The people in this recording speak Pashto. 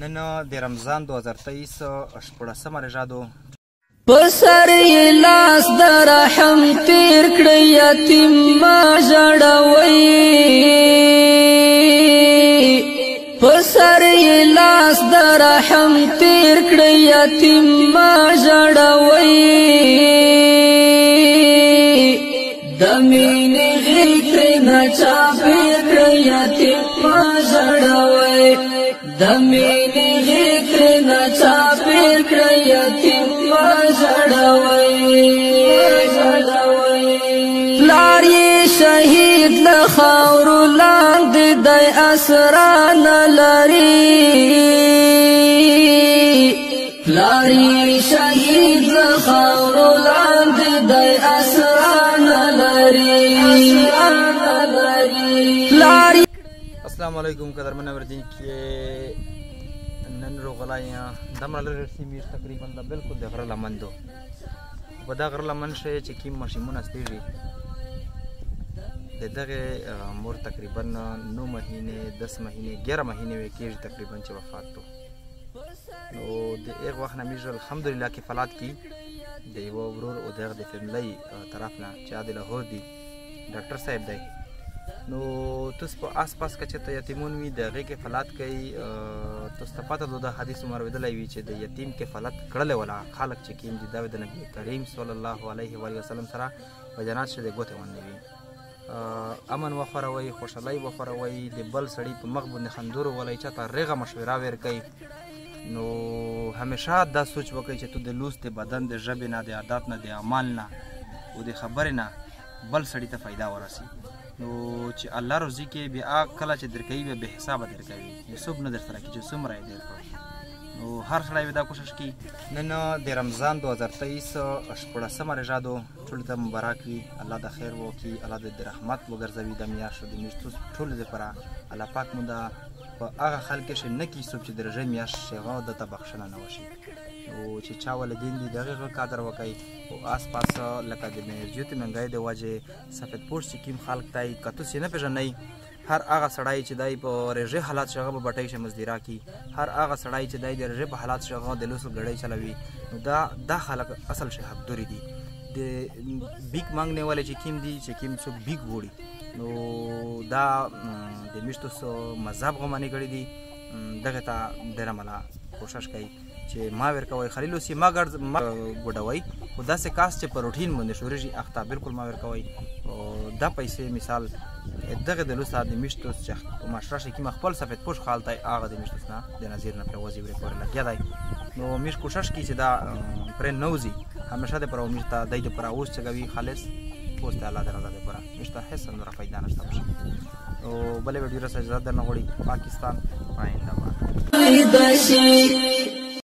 نن د رمضان 2023 شپږمه روژه ده. پسر یې لاس د رحم تیر کړی یتیم ما ژړوئ پسر یې لاس د رحم تیر کړی یتیم ما ژړوئ د مینې غېږ نه چاپېر کړی یتیم ما ژړوئ د مینې غېږ نه چاپېر کړی یتیم ما ژړوئ پلار یې شهید له خاورو لاندې دی اسرا نه لري پلار یې شهید له خاورو لاندې دی اسرا نه لري السلام علیکم قدرمن اوریدونکي کې نن روغلایا دمره لري سیمې تقریبا د بالکل د غره لمن دو په دا غره لمن شي چې کوم ماشینونه استېږي د دغه مور تقریبا 9 مهینې 10 مهینې 11 مهینې کېږي تقریبا چې وفات تو نو د هغه وخت نه میږي الحمدلله کفالات کی د یو ورور او دغه د فیملی طرف نه چې د لاهور دی ډاکټر صاحب دی نو تاسو په آس پاس کې چې یتیمون وي د هغې کفالات کوي تاسو ته پته ده د حدیث عمر اورېدلی وي چې د یتیم کفالت کړلی وله خلک چې کوم دي دا د نبي کریم صلی الله علیه و وسلم سره په جنات چې د ګوتې غوندې وي امن وخوروئ خوشحالۍ وخوروئ د بل سړي په مخ باندې خندور وولی چاته رغه مشوره ورکوئ نو همیشه دا سوچ وکړئ چې تو د لوس د بدن د ژبې نه د عادت نه د عمل نه او د خبرې نه بل سړي ته فایده ورسي نو چې الله روزي کې بیا کله چې درکوي بیا بې حسابه درکوي یوسف نه درسره کړي چې څومره یې درکړي نو هر سړی به دا کوشش کوي نن د رمضان 2023 شپږمه روژه ده ټولو ته مبارک وي الله د خیر وکړي الله د رحمت وګرځوي د میاشتو د میاشتو ټولو دپاره الله پاک مو دا په هغه خلک کې نه کړي څوک چې د روژې میاشت شي هغه دته بخښنه نه وشي او چې چا والدین دي د هغې قدر وکړئ او آس پاس لکه د انرژیو د مهنګۍ د وجې سفید پوش چې کوم خلک دی که تاسو یې نه پېژنئ هر هغه سړی چې دی په رژې حالات شي هغه به بټۍ شي مزدیرا کي هر هغه سړی چې دی د رژې په حالات شي هغه د لوسو ګړۍ چلوي نو دا خلک اصل شي حقدوري دي د بیک مانګنے والے چې کوم دي چې کوم څوک بیک وړي نو دا د میشتو مذهب غمانې کړي دي دغه ته ډېره مله کوشش کوي چې ما ورکوئ خلیل اوسي ما ګډوئ خو داسې کاس چې په روټین باندې شورېږي هغه ته بالکل ما ورکوئ او دا پیسې مثال دغه د لوسه د میشتوس چې معاشره شي کوم خپل سفید پوش خال دی هغه د میشتوس نه د نظیر نه پرې وځي ورې پورې لګیا دی نو میش کوشش کوي چې دا پرې نه وځي همیشه د پره میش ته دی د پره اوس چګوي خالص اوس د الله د رضا دپاره میش ته هېڅ نوره فایده نشته بشه او بلې ویډیو رسه اجازه درنه غواړي پاکستان آینده باد